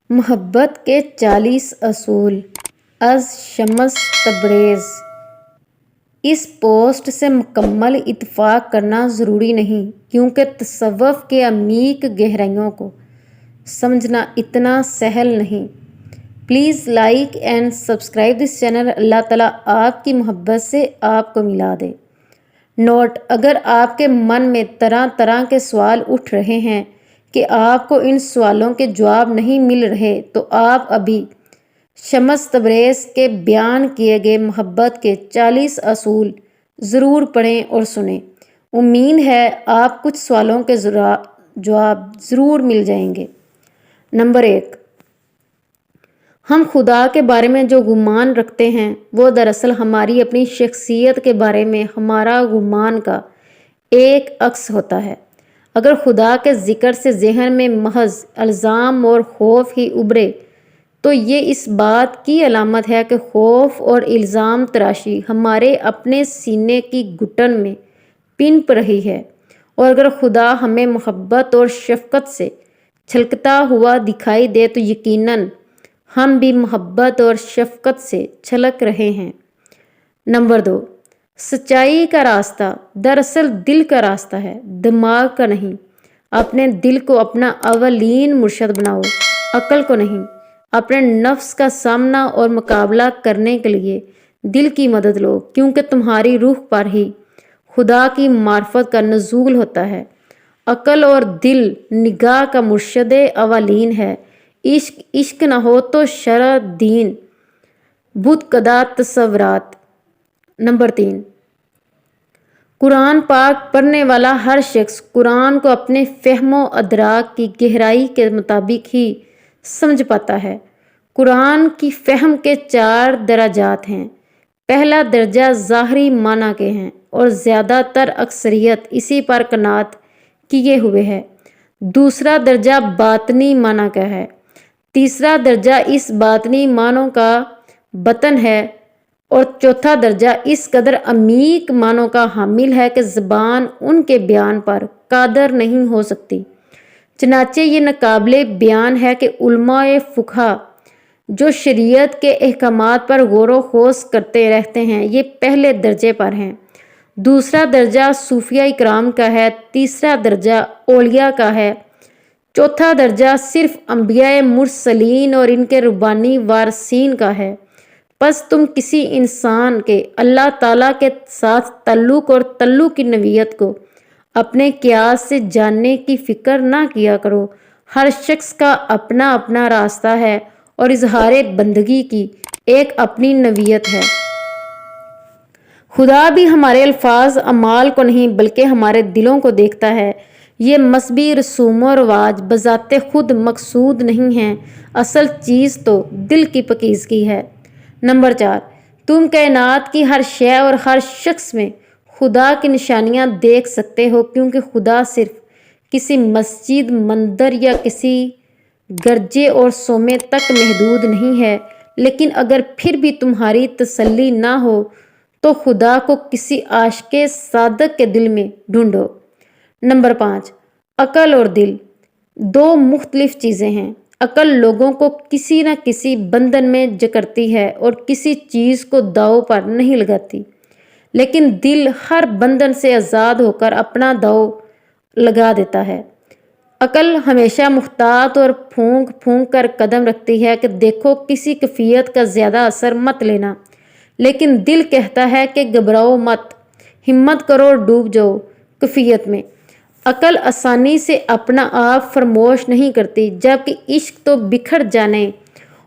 محبت کے 40 اصول از شمس تبریز۔ اس پوسٹ سے مکمل اتفاق کرنا ضروری نہیں کیونکہ تصوف کے عمیق گہرائیوں کو سمجھنا اتنا سہل نہیں۔ Please like and subscribe this channel. اللہ تعالیٰ آپ کی محبت سے آپ کو ملا دے۔ نوٹ: اگر آپ کے من میں طرح طرح کے سوال اٹھ رہے ہیں کہ آپ کو ان سوالوں کے جواب نہیں مل رہے تو آپ ابھی شمس تبریز کے بیان کیے گئے محبت کے 40 اصول ضرور پڑھیں اور سنیں۔ امید ہے آپ کچھ سوالوں کے جواب ضرور مل جائیں گے۔ نمبر 1، ہم خدا کے بارے میں جو گمان رکھتے ہیں وہ دراصل ہماری اپنی شخصیت کے بارے میں ہمارا گمان کا ایک عکس ہوتا ہے۔ اگر خدا کے ذکر سے ذہن میں محض الزام اور خوف ہی ابھرے تو یہ اس بات کی علامت ہے کہ خوف اور الزام تراشی ہمارے اپنے سینے کی گھٹن میں پنپ رہی ہے، اور اگر خدا ہمیں محبت اور شفقت سے چھلکتا ہوا دکھائی دے تو یقیناً ہم بھی محبت اور شفقت سے چھلک رہے ہیں۔ نمبر 2، سچائی کا راستہ دراصل دل کا راستہ ہے، دماغ کا نہیں۔ اپنے دل کو اپنا اولین مرشد بناؤ، عقل کو نہیں۔ اپنے نفس کا سامنا اور مقابلہ کرنے کے لیے دل کی مدد لو، کیونکہ تمہاری روح پر ہی خدا کی معرفت کا نزول ہوتا ہے۔ عقل اور دل نگاہ کا مرشد اولین ہے۔ عشق نہ ہو تو شرع، دین، بت کدہ تصورات۔ نمبر 3، قرآن پاک پڑھنے والا ہر شخص قرآن کو اپنے فہم و ادراک کی گہرائی کے مطابق ہی سمجھ پاتا ہے۔ قرآن کی فہم کے 4 درجات ہیں۔ پہلا درجہ ظاہری معنی کے ہیں اور زیادہ تر اکثریت اسی پر قناعت کیے ہوئے ہے۔ دوسرا درجہ باطنی معنی کا ہے۔ تیسرا درجہ اس باطنی معنوں کا بطن ہے اور چوتھا درجہ اس قدر عمیق معنوں کا حامل ہے کہ زبان ان کے بیان پر قادر نہیں ہو سکتی۔ چنانچہ یہ ناقابل بیان ہے کہ علماء فقہ جو شریعت کے احکامات پر غور و خوض کرتے رہتے ہیں یہ پہلے درجے پر ہیں۔ دوسرا درجہ صوفیہ کرام کا ہے، تیسرا درجہ اولیاء کا ہے، چوتھا درجہ صرف انبیاء مرسلین اور ان کے ربانی وارثین کا ہے۔ پس تم کسی انسان کے اللہ تعالیٰ کے ساتھ تعلق اور تعلق کی نوعیت کو اپنے قیاس سے جاننے کی فکر نہ کیا کرو۔ ہر شخص کا اپنا اپنا راستہ ہے اور اظہار بندگی کی ایک اپنی نوعیت ہے۔ خدا بھی ہمارے الفاظ اعمال کو نہیں بلکہ ہمارے دلوں کو دیکھتا ہے۔ یہ مذہبی رسوم و رواج بذات خود مقصود نہیں ہیں، اصل چیز تو دل کی پاکیزگی ہے۔ نمبر 4، تم کائنات کی ہر شے اور ہر شخص میں خدا کی نشانیاں دیکھ سکتے ہو، کیونکہ خدا صرف کسی مسجد، مندر یا کسی گرجے اور صومعے تک محدود نہیں ہے۔ لیکن اگر پھر بھی تمہاری تسلی نہ ہو تو خدا کو کسی عاشق صادق کے دل میں ڈھونڈو۔ نمبر 5، عقل اور دل 2 مختلف چیزیں ہیں۔ عقل لوگوں کو کسی نہ کسی بندھن میں جکڑتی ہے اور کسی چیز کو داؤ پر نہیں لگاتی، لیکن دل ہر بندھن سے آزاد ہو کر اپنا داؤ لگا دیتا ہے۔ عقل ہمیشہ محتاط اور پھونک پھونک کر قدم رکھتی ہے کہ دیکھو کسی کیفیت کا زیادہ اثر مت لینا، لیکن دل کہتا ہے کہ گھبراؤ مت، ہمت کرو اور ڈوب جاؤ کیفیت میں۔ عقل آسانی سے اپنا آپ فراموش نہیں کرتی، جبکہ عشق تو بکھر جانے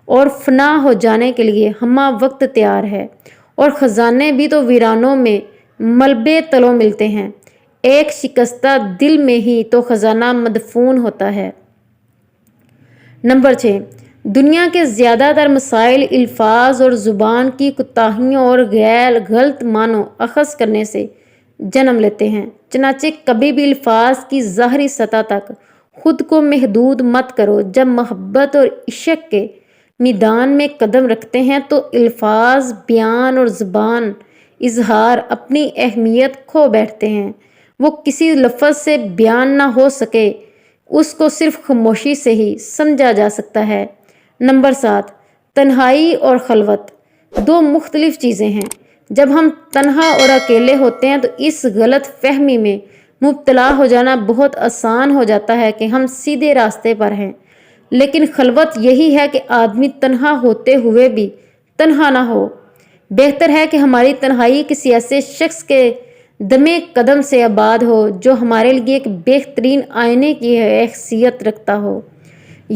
اور فنا ہو جانے کے لیے ہمہ وقت تیار ہے، اور خزانے بھی تو ویرانوں میں ملبے تلوں ملتے ہیں۔ ایک شکستہ دل میں ہی تو خزانہ مدفون ہوتا ہے۔ نمبر 6، دنیا کے زیادہ تر مسائل الفاظ اور زبان کی کوتاہیوں اور غلط معنوں اخذ کرنے سے جنم لیتے ہیں۔ چنانچہ کبھی بھی الفاظ کی ظاہری سطح تک خود کو محدود مت کرو۔ جب محبت اور عشق کے میدان میں قدم رکھتے ہیں تو الفاظ، بیان اور زبان اظہار اپنی اہمیت کھو بیٹھتے ہیں۔ وہ کسی لفظ سے بیان نہ ہو سکے، اس کو صرف خاموشی سے ہی سمجھا جا سکتا ہے۔ نمبر 7، تنہائی اور خلوت دو مختلف چیزیں ہیں۔ جب ہم تنہا اور اکیلے ہوتے ہیں تو اس غلط فہمی میں مبتلا ہو جانا بہت آسان ہو جاتا ہے کہ ہم سیدھے راستے پر ہیں، لیکن خلوت یہی ہے کہ آدمی تنہا ہوتے ہوئے بھی تنہا نہ ہو۔ بہتر ہے کہ ہماری تنہائی کسی ایسے شخص کے دمِ قدم سے آباد ہو جو ہمارے لیے ایک بہترین آئینے کی حیثیت رکھتا ہو۔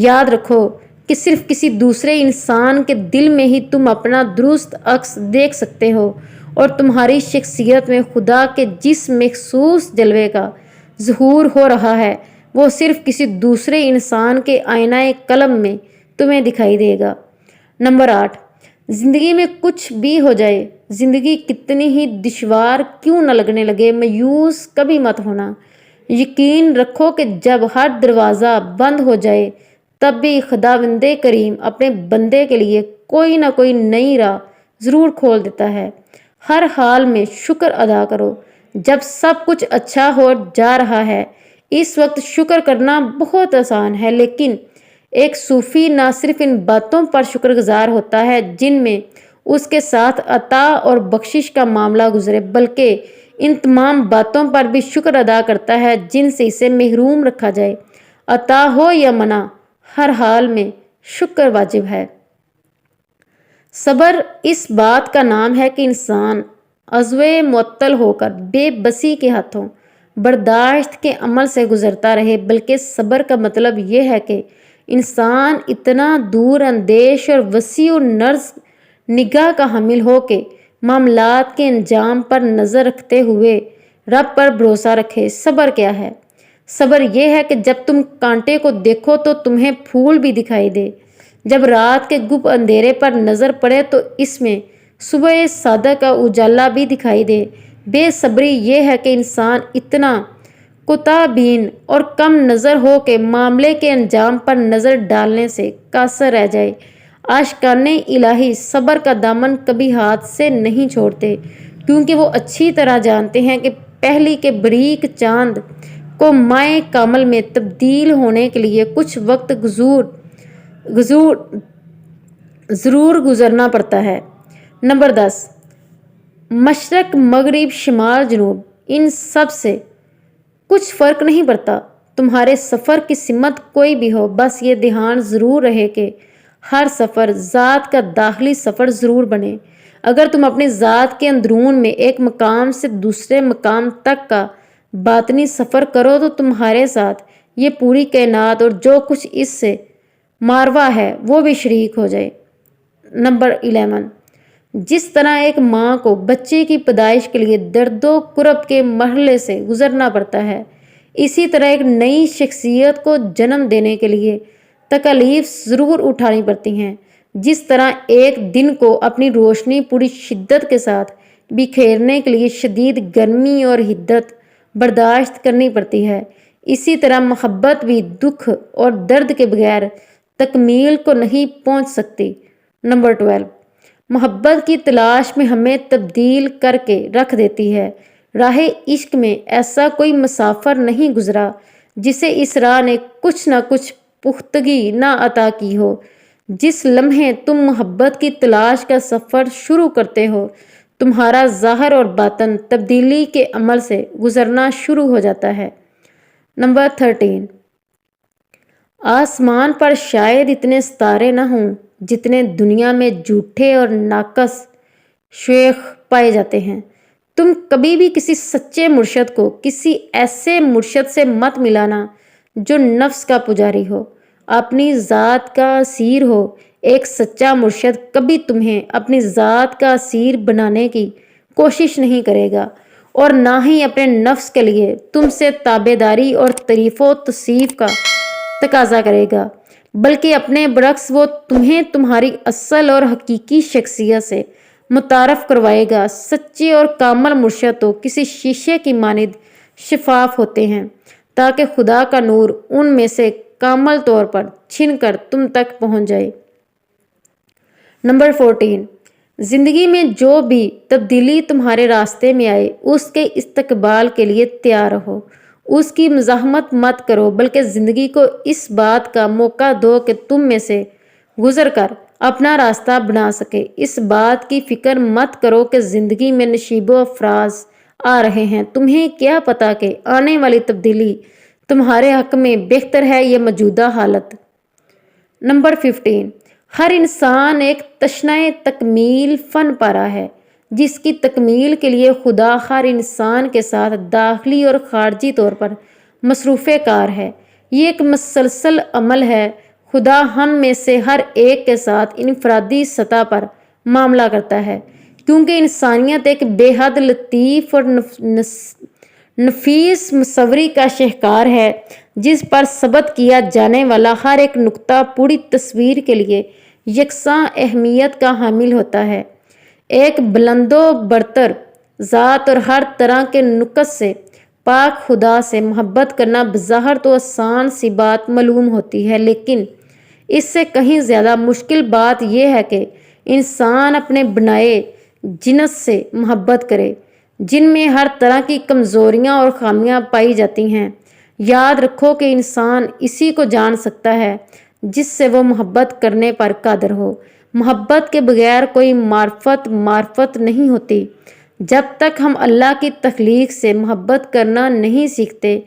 یاد رکھو کہ صرف کسی دوسرے انسان کے دل میں ہی تم اپنا درست عکس دیکھ سکتے ہو، اور تمہاری شخصیت میں خدا کے جس مخصوص جلوے کا ظہور ہو رہا ہے وہ صرف کسی دوسرے انسان کے آئینہ قلب میں تمہیں دکھائی دے گا۔ نمبر 8، زندگی میں کچھ بھی ہو جائے، زندگی کتنی ہی دشوار کیوں نہ لگنے لگے، مایوس کبھی مت ہونا۔ یقین رکھو کہ جب ہر دروازہ بند ہو جائے تب بھی خداوند کریم اپنے بندے کے لیے کوئی نہ کوئی نئی راہ ضرور کھول دیتا ہے۔ ہر حال میں شکر ادا کرو۔ جب سب کچھ اچھا ہو جا رہا ہے اس وقت شکر کرنا بہت آسان ہے، لیکن ایک صوفی نہ صرف ان باتوں پر شکر گزار ہوتا ہے جن میں اس کے ساتھ عطا اور بخشش کا معاملہ گزرے، بلکہ ان تمام باتوں پر بھی شکر ادا کرتا ہے جن سے اسے محروم رکھا جائے۔ عطا ہو یا منع، ہر حال میں شکر واجب ہے۔ صبر اس بات کا نام ہے کہ انسان عضوے معطل ہو کر بے بسی کے ہاتھوں برداشت کے عمل سے گزرتا رہے، بلکہ صبر کا مطلب یہ ہے کہ انسان اتنا دور اندیش اور وسیع النظر نگاہ کا حامل ہو کہ معاملات کے انجام پر نظر رکھتے ہوئے رب پر بھروسہ رکھے۔ صبر کیا ہے؟ صبر یہ ہے کہ جب تم کانٹے کو دیکھو تو تمہیں پھول بھی دکھائی دے، جب رات کے گپ اندھیرے پر نظر پڑے تو اس میں صبح صادق کا اجالا بھی دکھائی دے۔ بے صبری یہ ہے کہ انسان اتنا کوتاہ بین اور کم نظر ہو کہ معاملے کے انجام پر نظر ڈالنے سے قاصر رہ جائے۔ عاشقان الہی صبر کا دامن کبھی ہاتھ سے نہیں چھوڑتے، کیونکہ وہ اچھی طرح جانتے ہیں کہ پہلی کے بریک چاند کو مائع کامل میں تبدیل ہونے کے لیے کچھ وقت ضرور گزرنا پڑتا ہے۔ نمبر 10، مشرق مغرب شمال جنوب ان سب سے کچھ فرق نہیں پڑتا۔ تمہارے سفر کی سمت کوئی بھی ہو، بس یہ دھیان ضرور رہے کہ ہر سفر ذات کا داخلی سفر ضرور بنے۔ اگر تم اپنی ذات کے اندرون میں ایک مقام سے دوسرے مقام تک کا باطنی سفر کرو تو تمہارے ساتھ یہ پوری کائنات اور جو کچھ اس سے ماروا ہے وہ بھی شریک ہو جائے۔ نمبر 11، جس طرح ایک ماں کو بچے کی پیدائش کے لیے درد و کرب کے مرحلے سے گزرنا پڑتا ہے، اسی طرح ایک نئی شخصیت کو جنم دینے کے لیے تکالیف ضرور اٹھانی پڑتی ہیں۔ جس طرح ایک دن کو اپنی روشنی پوری شدت کے ساتھ بکھیرنے کے لیے شدید گرمی اور حدت برداشت کرنی پڑتی ہے، اسی طرح محبت بھی دکھ اور درد کے بغیر تکمیل کو نہیں پہنچ سکتی۔ نمبر 12، محبت کی تلاش میں ہمیں تبدیل کر کے رکھ دیتی ہے۔ راہ عشق میں ایسا کوئی مسافر نہیں گزرا جسے اس راہ نے کچھ نہ کچھ پختگی نہ عطا کی ہو۔ جس لمحے تم محبت کی تلاش کا سفر شروع کرتے ہو تمہارا ظاہر اور باطن تبدیلی کے عمل سے گزرنا شروع ہو جاتا ہے۔ نمبر 13، آسمان پر شاید اتنے ستارے نہ ہوں جتنے دنیا میں جھوٹے اور ناقص شیخ پائے جاتے ہیں۔ تم کبھی بھی کسی سچے مرشد کو کسی ایسے مرشد سے مت ملانا جو نفس کا پجاری ہو، اپنی ذات کا اسیر ہو۔ ایک سچا مرشد کبھی تمہیں اپنی ذات کا اسیر بنانے کی کوشش نہیں کرے گا، اور نہ ہی اپنے نفس کے لیے تم سے تابعداری اور تعریف و توصیف کا تقاضا کرے گا، بلکہ اپنے برعکس وہ تمہیں تمہاری اصل اور حقیقی شخصیت سے متعارف کروائے گا۔ سچے اور کامل مرشد تو کسی شیشے کی مانند شفاف ہوتے ہیں تاکہ خدا کا نور ان میں سے کامل طور پر چھن کر تم تک پہنچ جائے۔ نمبر 14، زندگی میں جو بھی تبدیلی تمہارے راستے میں آئے اس کے استقبال کے لیے تیار رہو۔ اس کی مزاحمت مت کرو، بلکہ زندگی کو اس بات کا موقع دو کہ تم میں سے गुजर कर अपना रास्ता बना सके। इस बात की फिक्र मत करो कि ज़िंदगी में नशीबो अफराज आ रहे हैं। तुम्हें क्या पता कि आने वाली तब्दीली तुम्हारे हक में बेहतर है या मौजूदा हालत। नंबर 15, हर इंसान एक तशनाए तकमील फ़न पारा है, जिसकी तकमील के लिए खुदा हर इंसान के साथ दाखिली और ख़ारजी तौर पर मसरूफ़ कार है। ये एक मसलसल अमल है। खुदा हम में से हर एक के साथ इनफरादी सतह पर मामला करता है, क्योंकि इंसानियत एक बेहद लतीफ़ और नफीस मुसव्वरी का शाहकार है, जिस पर सबत किया जाने वाला हर एक नुक्ता पूरी तस्वीर के लिए यकसां अहमियत का हामिल होता है। एक बुलंदो बरतर ज़ात और हर तरह के नुक्स से पाक खुदा से मोहब्बत करना बज़ाहिर तो आसान सी बात मालूम होती है, लेकिन इससे कहीं ज़्यादा मुश्किल बात यह है कि इंसान अपने बनाए जिनस से मोहब्बत करे, जिनमें हर तरह की कमज़ोरियाँ और खामियाँ पाई जाती हैं। याद रखो कि इंसान इसी को जान सकता है जिससे वो मोहब्बत करने पर कादर हो। मोहब्बत के बगैर कोई मार्फत नहीं होती। जब तक हम अल्लाह की तख्लीक से मोहब्बत करना नहीं सीखते,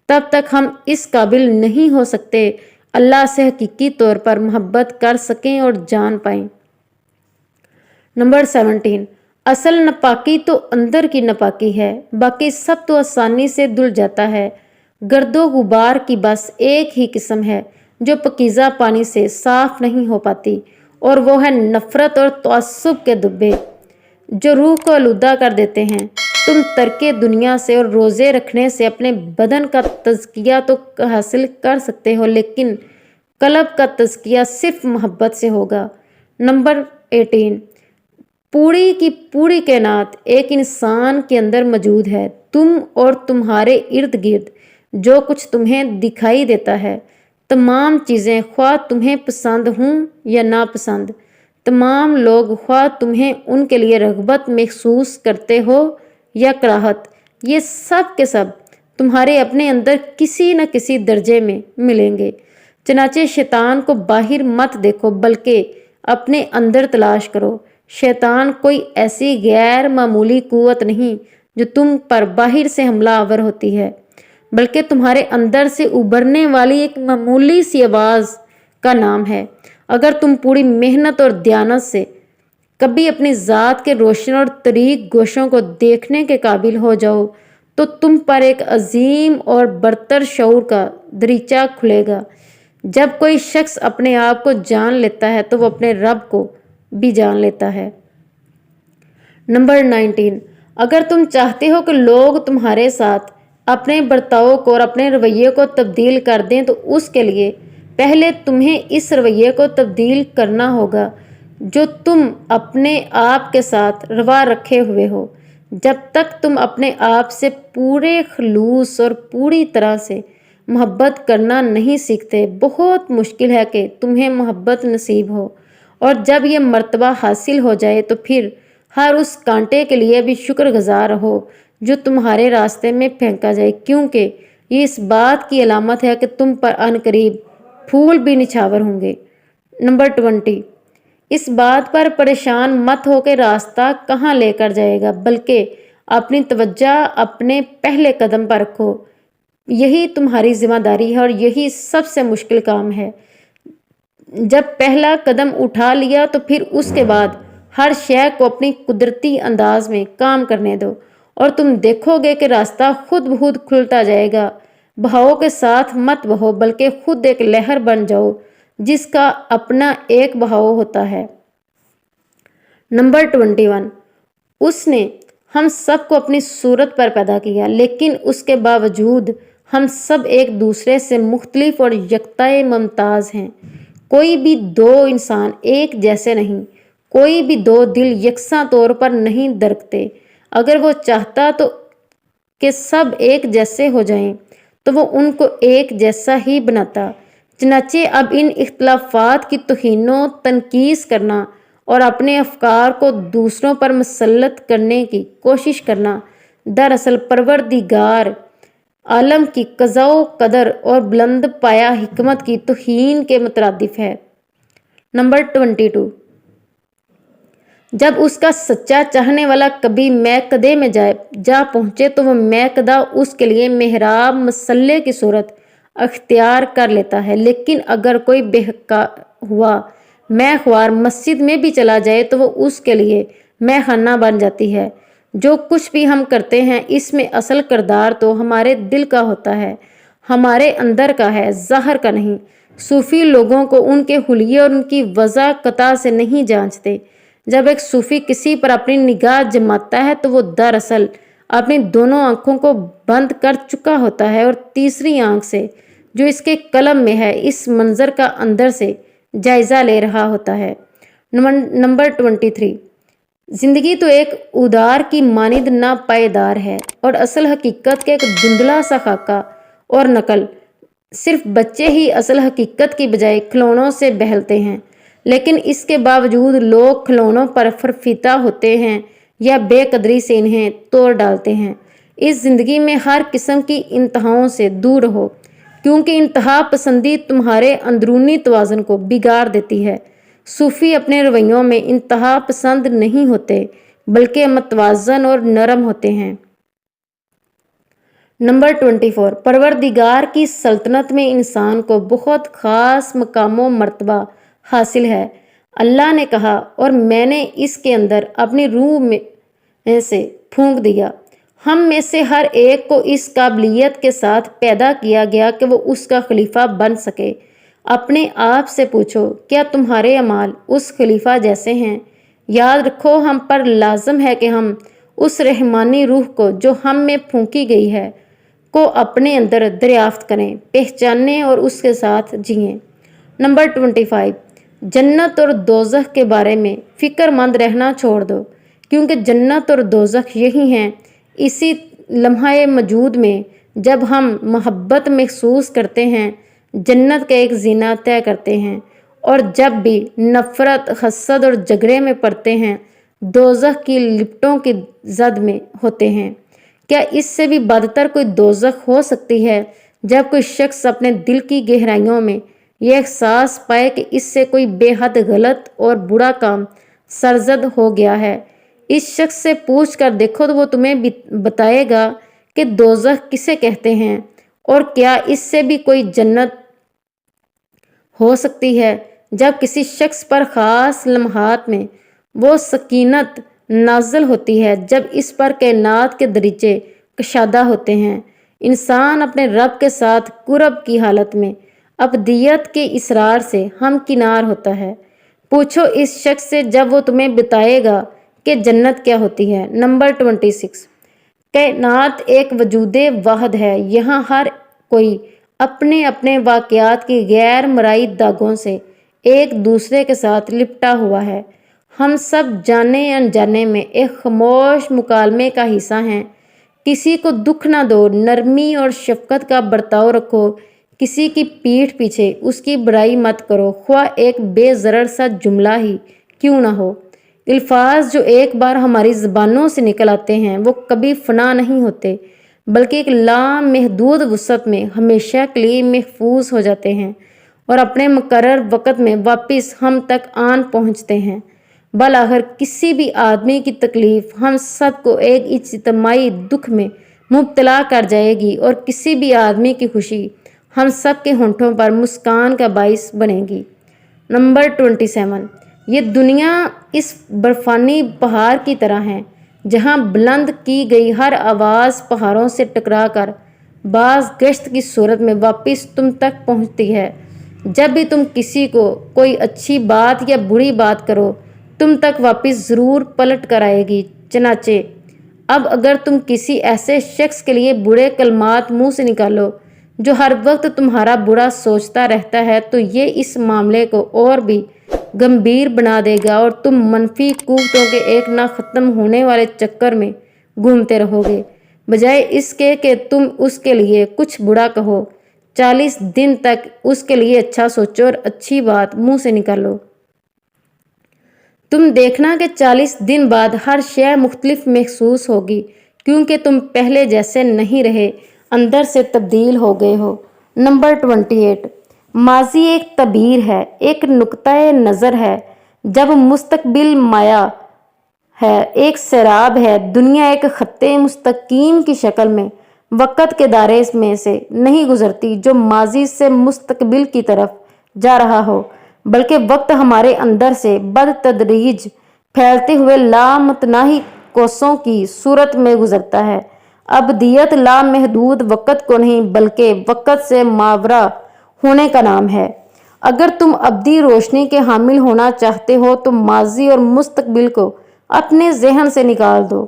तब तक हम इस काबिल नहीं हो सकते अल्लाह से हकीकी तौर पर मोहब्बत कर सकें और जान पाएं। नंबर 17, असल नापाकी तो अंदर की नापाकी है, बाकी सब तो आसानी से धुल जाता है। गर्दो गुबार की बस एक ही किस्म है जो पकीज़ा पानी से साफ नहीं हो पाती, और वो है नफ़रत और तअस्सुब के दुब्बे जो रूह को आलूदा कर देते हैं। तुम तरके दुनिया से और रोज़े रखने से अपने बदन का तज़किया तो हासिल कर सकते हो, लेकिन कल्ब का तज़किया सिर्फ मोहब्बत से होगा। नंबर 18, पूरी की पूरी कायनात एक इंसान के अंदर मौजूद है। तुम और तुम्हारे इर्द गिर्द जो कुछ तुम्हें दिखाई देता है, तमाम चीज़ें ख्वाह तुम्हें पसंद हों या नापसंद, तमाम लोग ख्वाह तुम्हें उनके लिए रग़बत महसूस करते हो या कराहत, ये सब के सब तुम्हारे अपने अंदर किसी न किसी दर्जे में मिलेंगे। चनाचे शैतान को बाहर मत देखो, बल्कि अपने अंदर तलाश करो। शैतान कोई ऐसी गैर मामूली कुव्वत नहीं जो तुम पर बाहर से हमला आवर होती है, बल्कि तुम्हारे अंदर से उभरने वाली एक मामूली सी आवाज़ का नाम है। अगर तुम पूरी मेहनत और दयानत से कभी अपनी ज़ात के रोशन और तरीक गोशों को देखने के काबिल हो जाओ, तो तुम पर एक अजीम और बरतर शऊर का दरीचा खुलेगा। जब कोई शख्स अपने आप को जान लेता है तो वो अपने रब को भी जान लेता है। नंबर 19, अगर तुम चाहते हो कि लोग तुम्हारे साथ अपने बर्ताव को और अपने रवैये को तब्दील कर दें, तो उसके लिए पहले तुम्हें इस रवैये को तब्दील करना होगा जो तुम अपने आप के साथ रवा रखे हुए हो। जब तक तुम अपने आप से पूरे खलूस और पूरी तरह से मोहब्बत करना नहीं सीखते, बहुत मुश्किल है कि तुम्हें मोहब्बत नसीब हो। और जब यह मर्तबा हासिल हो जाए तो फिर हर उस कांटे के लिए भी शुक्रगुजार रहो जो तुम्हारे रास्ते में फेंका जाए, क्योंकि ये इस बात की अलामत है कि तुम पर अनकरीब फूल भी निछावर होंगे। नंबर 20, इस बात पर परेशान मत हो कि रास्ता कहाँ लेकर जाएगा, बल्कि अपनी तवज्जो अपने पहले कदम पर रखो। यही तुम्हारी जिम्मेदारी है और यही सबसे मुश्किल काम है। जब पहला कदम उठा लिया तो फिर उसके बाद हर शय को अपनी कुदरती अंदाज में काम करने दो, और तुम देखोगे कि रास्ता खुद ब खुद खुलता जाएगा। बहाव के साथ मत बहो, बल्कि खुद एक लहर बन जाओ जिसका अपना एक बहाव होता है। नंबर 21, उसने हम सब को अपनी सूरत पर पैदा किया, लेकिन उसके बावजूद हम सब एक दूसरे से मुख्तलिफ और यकताए मुमताज़ हैं। कोई भी दो इंसान एक जैसे नहीं, कोई भी दो दिल यकसा तौर पर नहीं धड़कते। अगर वो चाहता तो कि सब एक जैसे हो जाएं, तो वो उनको एक जैसा ही बनाता। चनाचे अब इन इख्तलाफात की तौहीनो तनकीस करना और अपने अफकार को दूसरों पर मुसल्लत करने की कोशिश करना दरअसल परवरदिगार आलम की क़ज़ा व क़दर और बुलंद पाया हिकमत की तौहीन के मुतरादिफ है। नंबर 22, जब उसका सच्चा चाहने वाला कभी मैकदे में जा पहुँचे तो वह मैकदा उसके लिए मेहराब मसल्ले की सूरत अख्तियार कर लेता है। लेकिन अगर कोई बहका हुआ मैख्वार मस्जिद में भी चला जाए तो वो उसके लिए मैखाना बन जाती है। जो कुछ भी हम करते हैं इसमें असल किरदार तो हमारे दिल का होता है, हमारे अंदर का है, ज़ाहिर का नहीं। सूफ़ी लोगों को उनके हुलिये और उनकी वज़ा कता से नहीं जांचते। जब एक सूफ़ी किसी पर अपनी निगाह जमाता है तो वो दरअसल अपनी दोनों आंखों को बंद कर चुका होता है और तीसरी आंख से जो इसके कलम में है इस मंजर का अंदर से जायज़ा ले रहा होता है। नंबर 23, जिंदगी तो एक उदार की मानिंद नापायदार है और असल हकीकत का एक धुंधला सा खाका और नकल। सिर्फ बच्चे ही असल हकीकत की बजाय खिलौनों से बहलते हैं, लेकिन इसके बावजूद लोग खिलौनों पर फरफीता होते हैं या बेकदरी से इन्हें तोड़ डालते हैं। इस ज़िंदगी में हर किस्म की इंतहाओं से दूर रहो, क्योंकि इंतहा पसंदी तुम्हारे अंदरूनी तवाज़ुन को बिगाड़ देती है। सूफ़ी अपने रवैयों में इंतहा पसंद नहीं होते बल्कि मतवाज़न और नरम होते हैं। नंबर 24, परवरदिगार की सल्तनत में इंसान को बहुत ख़ास मकाम मर्तबा हासिल है। अल्लाह ने कहा और मैंने इसके अंदर अपनी रूह में से फूंक दिया। हम में से हर एक को इस काबिलियत के साथ पैदा किया गया कि वो उसका खलीफा बन सके। अपने आप से पूछो, क्या तुम्हारे अमाल उस खलीफा जैसे हैं? याद रखो, हम पर लाजम है कि हम उस रहमानी रूह को जो हम में फूंकी गई है को अपने अंदर दरियाफ्त करें, पहचानें और उसके साथ जिएं। नंबर 25, जन्नत और दोज़ख के बारे में फ़िक्रमंद रहना छोड़ दो, क्योंकि जन्नत और दोज़ख यही हैं। इसी लम्हे मौजूद में जब हम मोहब्बत महसूस करते हैं, जन्नत का एक जीना तय करते हैं, और जब भी नफ़रत, हसद और झगड़े में पड़ते हैं, दोज़ख की लिपटों की जद में होते हैं। क्या इससे भी बदतर कोई दोज़ख हो सकती है जब कोई शख्स अपने दिल की गहराइयों में यह एहसास पाए कि इससे कोई बेहद गलत और बुरा काम सरजद हो गया है? इस शख्स से पूछ कर देखो तो वो तुम्हें बताएगा कि दोज़ख किसे कहते हैं और क्या इससे भी कोई जन्नत हो सकती है। जब किसी शख्स पर ख़ास लम्हात में वो सकीनत नाज़िल होती है जब इस पर कायनात के दरीचे कशादा होते हैं। इंसान अपने रब के साथ कुर्ब की हालत में अबदियत के इसरार से हमकिनार होता है। पूछो इस शख्स से जब वो तुम्हें बताएगा कि जन्नत क्या होती है। नंबर 26, कायनात एक वजूदे वाहद है। यहाँ हर कोई अपने अपने वाक़यात की गैर मराई दागों से एक दूसरे के साथ लिपटा हुआ है। हम सब जाने अनजाने में एक खामोश मुकालमे का हिस्सा हैं। किसी को दुख ना दो, नरमी और शफकत का बर्ताव रखो। किसी की पीठ पीछे उसकी बुराई मत करो, ख्वाह एक बेज़रर सा जुमला ही क्यों ना हो। अल्फाज जो एक बार हमारी ज़बानों से निकल आते हैं वो कभी फना नहीं होते, बल्कि एक लामहदूद वसअत में हमेशा के लिए महफूज हो जाते हैं और अपने मुकर्रर वक़्त में वापस हम तक आन पहुँचते हैं। बलाखिर किसी भी आदमी की तकलीफ़ हम सब को एक इज्तिमाई दुख में मुब्तला कर जाएगी और किसी भी आदमी की खुशी हम सब के होंठों पर मुस्कान का बाइस बनेगी। नंबर 27, ये दुनिया इस बर्फ़ानी पहाड़ की तरह है जहाँ बुलंद की गई हर आवाज़ पहाड़ों से टकरा कर बाज़ गश्त की सूरत में वापस तुम तक पहुँचती है। जब भी तुम किसी को कोई अच्छी बात या बुरी बात करो तुम तक वापस ज़रूर पलट कर आएगी। चनाचे अब अगर तुम किसी ऐसे शख्स के लिए बुरे कलमात मुंह से निकालो जो हर वक्त तुम्हारा बुरा सोचता रहता है तो ये इस मामले को और भी गंभीर बना देगा और तुम मनफी कुव्वतों के एक ना ख़त्म होने वाले चक्कर में घूमते रहोगे, बजाय इसके कि तुम उसके लिए कुछ बुरा कहो। 40 दिन तक उसके लिए अच्छा सोचो और अच्छी बात मुंह से निकालो। तुम देखना कि 40 दिन बाद हर शय मुख्तलिफ महसूस होगी, क्योंकि तुम पहले जैसे नहीं रहे, अंदर से तब्दील हो गए हो। नंबर 28, माजी एक तबीर है, एक नुक्ता नज़र है, जब मुस्तकबिल माया है, एक सैराब है, दुनिया एक खत्ते मुस्तकीम की शक्ल में वक़्त के दायरे में से नहीं गुजरती जो माजी से मुस्तकबिल की तरफ जा रहा हो, बल्कि वक्त हमारे अंदर से बदतदरीज फैलते हुए लामतनाही कोसों की सूरत में गुजरता है। अबदियत लामहदूद वक़्त को नहीं बल्कि वक़्त से मावरा होने का नाम है। अगर तुम अब्दी रोशनी के हामिल होना चाहते हो तो माजी और मुस्तकबिल को अपने जहन से निकाल दो।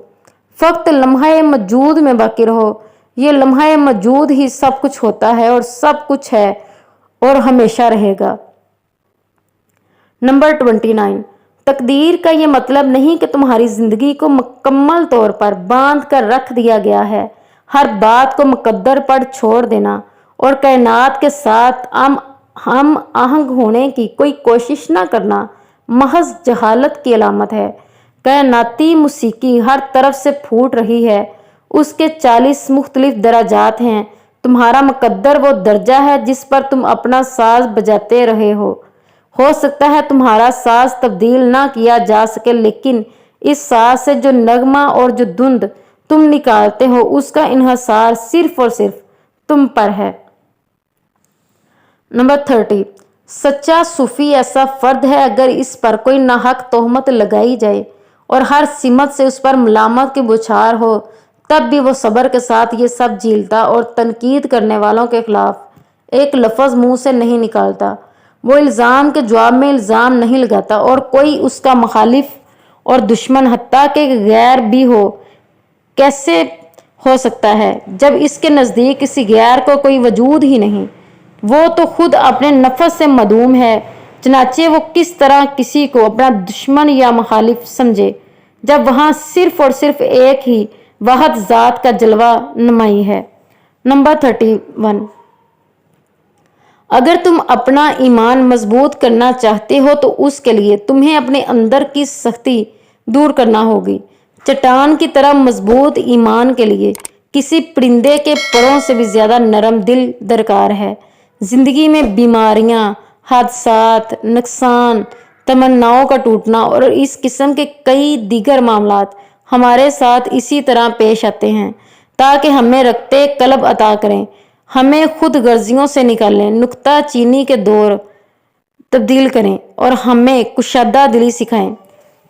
फ़क्त लम्हा मौजूद में बाकी रहो। ये लम्हा मौजूद ही सब कुछ होता है और सब कुछ है और हमेशा रहेगा। नंबर 29, तकदीर का ये मतलब नहीं कि तुम्हारी ज़िंदगी को मुकम्मल तौर पर बांध कर रख दिया गया है। हर बात को मुकद्दर पर छोड़ देना और कायनात के साथ हम आहंग होने की कोई कोशिश ना करना महज जहालत की अलामत है। कायनाती मौसीकी हर तरफ से फूट रही है, उसके 40 मुख्तलिफ दराजात हैं। तुम्हारा मुकद्दर वो दर्जा है जिस पर तुम अपना साज बजाते रहे हो सकता है तुम्हारा साज तब्दील ना किया जा सके, लेकिन इस साज से जो नगमा और जो धुंध तुम निकालते हो उसका इन्हिसार सिर्फ और सिर्फ तुम पर है। नंबर 30, सच्चा सूफी ऐसा फर्द है अगर इस पर कोई नाहक तोहमत लगाई जाए और हर सिमत से उस पर मलामत की बौछार हो, तब भी वो सब्र के साथ ये सब झीलता और तनकीद करने वालों के खिलाफ एक लफ्ज़ मुंह से नहीं निकालता। वो इल्ज़ाम के जवाब में इल्ज़ाम नहीं लगाता और कोई उसका मुखालिफ और दुश्मन हत्ता के गैर भी हो कैसे हो सकता है जब इसके नज़दीक किसी गैर को कोई वजूद ही नहीं। वो तो खुद अपने नफस से मदूम है, चनाचे वो किस तरह किसी को अपना दुश्मन या मुखालिफ समझे जब वहाँ सिर्फ और सिर्फ एक ही वाहद ज़ात का जलवा नुमाई है। नंबर 31, अगर तुम अपना ईमान मजबूत करना चाहते हो तो उसके लिए तुम्हें अपने अंदर की सख्ती दूर करना होगी। चट्टान की तरह मजबूत ईमान के लिए किसी परिंदे के परों से भी ज़्यादा नरम दिल दरकार है। ज़िंदगी में बीमारियां, हादसात, नुकसान, तमन्नाओं का टूटना और इस किस्म के कई दीगर मामलात हमारे साथ इसी तरह पेश आते हैं ताकि हमें रखते कलब अता करें, हमें खुद गर्जियों से निकालें, नुक्ता चीनी के दौर तब्दील करें और हमें कुशादा दिली सिखाएं।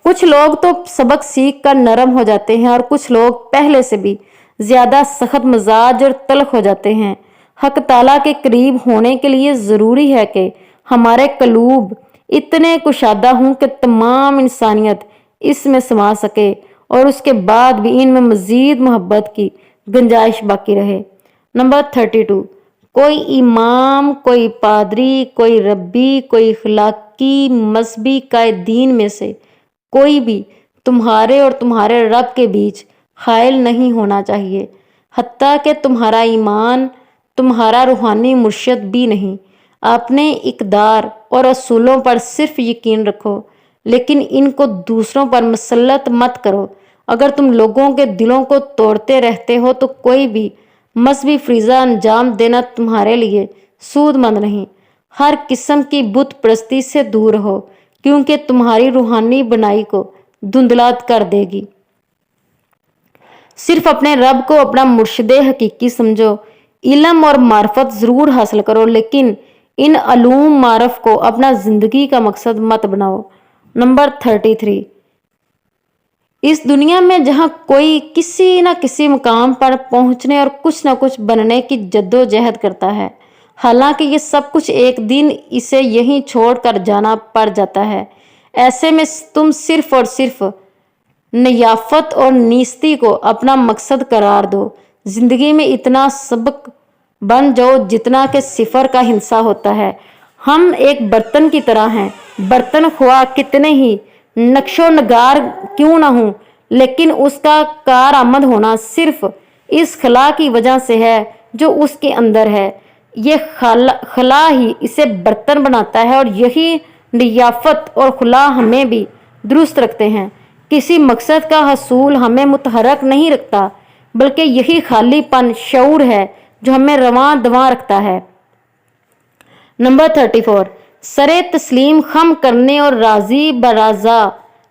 कुछ लोग तो सबक सीख कर नरम हो जाते हैं और कुछ लोग पहले से भी ज़्यादा सख्त मिजाज और तल्ख हो जाते हैं। हक ताला के करीब होने के लिए ज़रूरी है कि हमारे कलूब इतने कुशादा हों कि तमाम इंसानियत इसमें समा सके और उसके बाद भी इनमें मज़ीद मोहब्बत की गुंजाइश बाकी रहे। नंबर 32, कोई इमाम, कोई पादरी, कोई रब्बी, कोई इखलाकी मजहबी कायदीन में से कोई भी तुम्हारे और तुम्हारे रब के बीच हायल नहीं होना चाहिए। हत्ता कि तुम्हारा ईमान, तुम्हारा रूहानी मुर्शद भी नहीं। अपने इकदार और असूलों पर सिर्फ यकीन रखो, लेकिन इनको दूसरों पर मसलत मत करो। अगर तुम लोगों के दिलों को तोड़ते रहते हो तो कोई भी मजहबी फरीज़ा अंजाम देना तुम्हारे लिए सूदमंद नहीं। हर किस्म की बुत परस्ती से दूर रहो क्योंकि तुम्हारी रूहानी बनाई को धुंधला कर देगी। सिर्फ अपने रब को अपना मुर्शिद हकीकी समझो। इल्म और मार्फत ज़रूर हासिल करो, लेकिन इन अलूम मारफ को अपना ज़िंदगी का मकसद मत बनाओ। नंबर 33, इस दुनिया में जहाँ कोई किसी न किसी मुकाम पर पहुँचने और कुछ न कुछ बनने की जद्दोजहद करता है, हालांकि ये सब कुछ एक दिन इसे यहीं छोड़ कर जाना पड़ जाता है। ऐसे में तुम सिर्फ और सिर्फ नियाफत और नीस्ती को अपना मकसद करार दो। ज़िंदगी में इतना सबक बन जाओ जितना कि सिफर का हिस्सा होता है। हम एक बर्तन की तरह हैं। बर्तन ख्वाह कितने ही नक्शो नगार क्यों ना हो, लेकिन उसका कारआमद होना सिर्फ इस खला की वजह से है जो उसके अंदर है। ये खला ही इसे बर्तन बनाता है और यही नियाफत और खुला हमें भी दुरुस्त रखते हैं। किसी मकसद का हसूल हमें मुतहरक नहीं रखता, बल्कि यही खालीपन शऊर है जो हमें रवां दवां रखता है। नंबर 34, सरे तस्लीम खम करने और राजी बराजा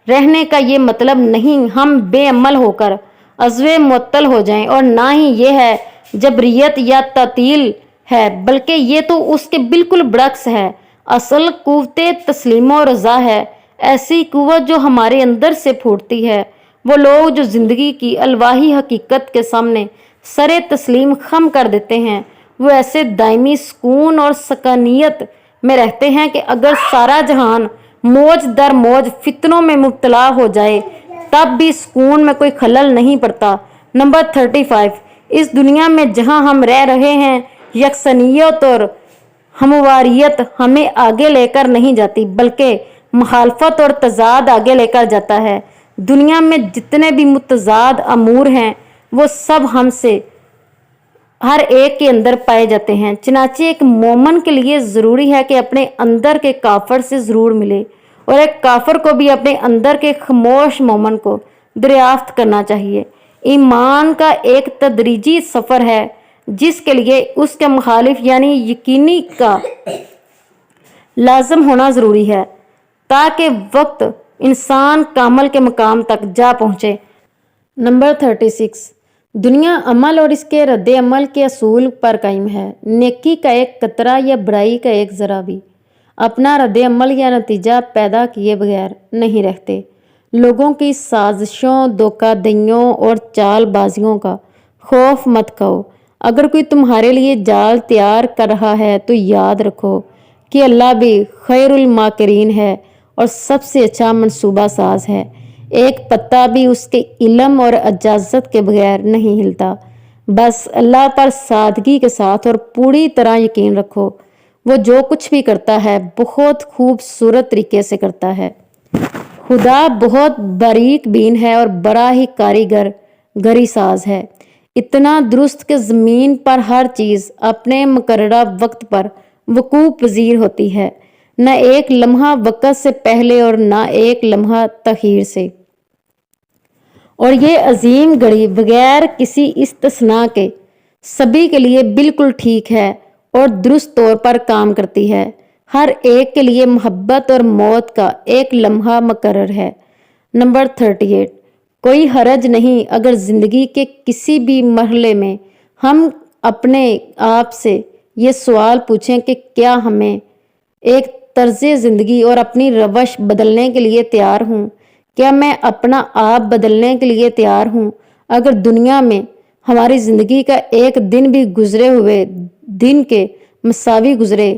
रहने का ये मतलब नहीं हम बेअमल होकर अज़्वे मुअत्तल हो जाएं, और ना ही ये है जबरियत या तातील है, बल्कि ये तो उसके बिल्कुल बरक्स है। असल कुव्वते तस्लीम और रज़ा है, ऐसी कुव्वत जो हमारे अंदर से फूटती है। वो लोग जो ज़िंदगी की अलवाही हकीकत के सामने सरे तस्लीम खम कर देते हैं, वो ऐसे दायमी सुकून और सकनियत में रहते हैं कि अगर सारा जहान मौज दर मौज फितनों में मुब्तला हो जाए तब भी सुकून में कोई खलल नहीं पड़ता। नंबर 35, इस दुनिया में जहां हम रह रहे हैं यकसनियत और हमवारियत हमें आगे लेकर नहीं जाती, बल्कि मुखालफत और तजाद आगे लेकर जाता है। दुनिया में जितने भी मुतजाद अमूर हैं वो सब हमसे हर एक के अंदर पाए जाते हैं। चनाचे एक मोमन के लिए ज़रूरी है कि अपने अंदर के काफर से ज़रूर मिले, और एक काफर को भी अपने अंदर के खामोश मोमन को दरियाफ्त करना चाहिए। ईमान का एक तदरीजी सफ़र है जिसके लिए उसके मुखालिफ यानी यकीनी का लाजम होना ज़रूरी है, ताकि वक्त इंसान कामल के मकाम तक जा पहुँचे। नंबर 36, दुनिया अमल और इसके रद्द अमल के असूल पर कायम है। नेकी का एक कतरा या बुराई का एक ज़रा भी अपना रद्द अमल या नतीजा पैदा किए बगैर नहीं रहते। लोगों की साजिशों, धोखाधड़ियों और चालबाजियों का खौफ मत खाओ। अगर कोई तुम्हारे लिए जाल तैयार कर रहा है तो याद रखो कि अल्लाह भी खैरुल माकिरीन है और सबसे अच्छा मंसूबा साज है। एक पत्ता भी उसके इल्म और इजाज़त के बगैर नहीं हिलता। बस अल्लाह पर सादगी के साथ और पूरी तरह यकीन रखो, वो जो कुछ भी करता है बहुत खूबसूरत तरीके से करता है। खुदा बहुत बारीक बीन है और बड़ा ही कारीगर गरी साज है, इतना दुरुस्त कि ज़मीन पर हर चीज़ अपने मुकर्ररा वक्त पर वकूअ पजीर होती है, न एक लम्हा वक़्त से पहले और न एक लम्हा तख़ीर से। और ये अजीम घड़ी बगैर किसी इस्तिस्ना के सभी के लिए बिल्कुल ठीक है और दुरुस्त तौर पर काम करती है। हर एक के लिए मोहब्बत और मौत का एक लम्हा मुकर्रर है। नंबर 38, कोई हरज नहीं अगर ज़िंदगी के किसी भी मरहले में हम अपने आप से ये सवाल पूछें कि क्या हमें एक तर्ज़ ज़िंदगी और अपनी रवश बदलने के लिए तैयार हूँ? क्या मैं अपना आप बदलने के लिए तैयार हूँ? अगर दुनिया में हमारी ज़िंदगी का एक दिन भी गुजरे हुए दिन के मसावी गुजरे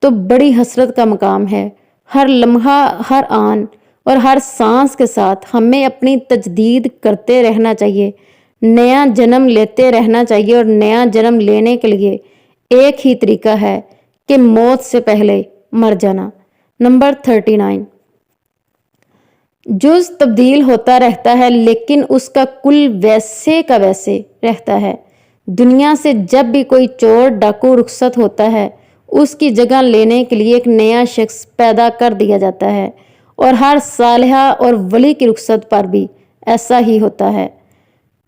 तो बड़ी हसरत का मकाम है। हर लम्हा, हर आन और हर सांस के साथ हमें अपनी तजदीद करते रहना चाहिए, नया जन्म लेते रहना चाहिए, और नया जन्म लेने के लिए एक ही तरीका है कि मौत से पहले मर जाना। नंबर 39, जुज़ तब्दील होता रहता है लेकिन उसका कुल वैसे का वैसे रहता है। दुनिया से जब भी कोई चोर डाकू रुखसत होता है उसकी जगह लेने के लिए एक नया शख्स पैदा कर दिया जाता है, और हर सालिहा और वली की रुखसत पर भी ऐसा ही होता है।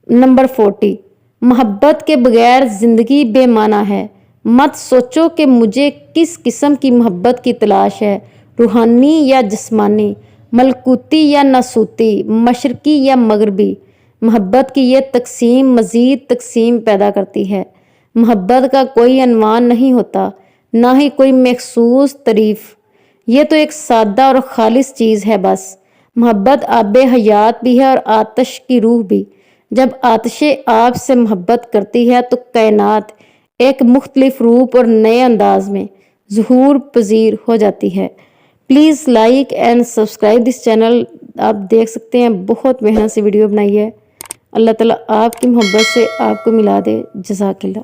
नंबर 40, मोहब्बत के बगैर ज़िंदगी बेमाना है। मत सोचो कि मुझे किस किस्म की मोहब्बत की तलाश है, रूहानी या जिस्मानी, मलकूती या नासूती, मशरकी या मगरबी। मोहब्बत की ये तकसीम मज़ीद तकसीम पैदा करती है। मोहब्बत का कोई अनवान नहीं होता, ना ही कोई मखसूस तारीफ़। ये तो एक सादा और खालिस चीज़ है बस। मोहब्बत आबे हयात भी है और आतश की रूह भी। जब आतशे आप से मोहब्बत करती है तो कायनात एक मुख्तलिफ रूप और नए अंदाज में ज़हूर पजीर हो जाती है। Please like and subscribe this channel. आप देख सकते हैं बहुत मेहनत से वीडियो बनाई है। अल्लाह ताला आपकी मोहब्बत से आपको मिला दे। जज़ाकिल्लाह।